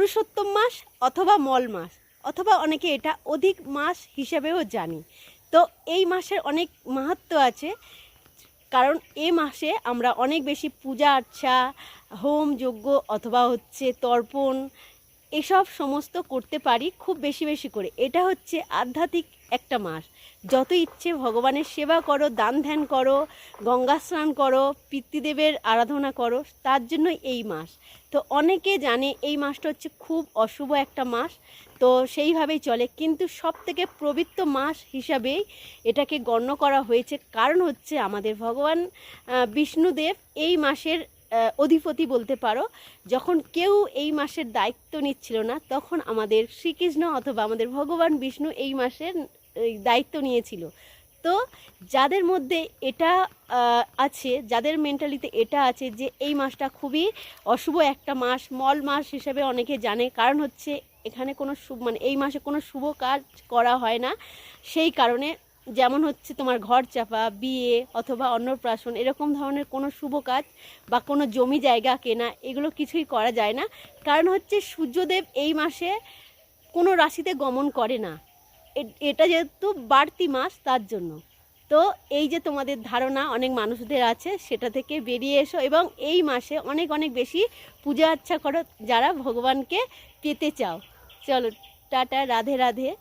পুরুষোত্তম মাস অথবা মল মাস, অথবা অনেকে এটা অধিক মাস হিসেবেও জানি। তো এই মাসের অনেক মাহাত্ম্য আছে, কারণ এই মাসে আমরা অনেক বেশি পূজা আর্চা, হোম যজ্ঞ অথবা তর্পণ এসব সমস্ত করতে পারি খুব বেশি বেশি করে। এটা হচ্ছে আধ্যাত্মিক একটা মাস। যত ইচ্ছে ভগবানের সেবা করো, দান ধ্যান করো, গঙ্গা স্নান করো, পিতৃদেবের আরাধনা করো, তার জন্য এই মাস। তো অনেকে জানে এই মাসটা হচ্ছে খুব অশুভ একটা মাস, তো সেইভাবেই চলে। কিন্তু সবথেকে পবিত্র মাস হিসাবেই এটাকে গণ্য করা হয়েছে, কারণ হচ্ছে আমাদের ভগবান বিষ্ণুদেব এই মাসের অধিপতি বলতে পারো। যখন কেউ এই মাসের দায়িত্ব নিচ্ছিল না, তখন আমাদের শ্রীকৃষ্ণ অথবা আমাদের ভগবান বিষ্ণু এই মাসের দায়িত্ব নিয়েছিল। তো যাদের মধ্যে এটা আছে, যাদের মেন্টালিতে এটা আছে যে এই মাসটা খুবই অশুভ একটা মাস, মল মাস হিসেবে অনেকে জানে, কারণ হচ্ছে এখানে কোনো এই মাসে কোনো শুভ কাজ করা হয় না। সেই কারণে যেমন তোমার ঘর চাপা, বিয়ে অথবা অন্নপ্রাশন এরকম ধরনের কোনো শুভ কাজ বা কোনো জমি জায়গা কেনা এগুলো কিছুই করা যায় না। কারণ সূর্যদেব এই মাসে কোনো রাশিতে গমন করে না, এটা যেহেতু বাড়তি মাস তার জন্য। তো এই যে তোমাদের ধারণা অনেক মানুষদের আছে, সেটা থেকে বেরিয়ে এসো এবং এই মাসে অনেক অনেক বেশি পূজা আর্চা করো যারা ভগবানকে পেতে চাও। চলো, টাটা, রাধে রাধে।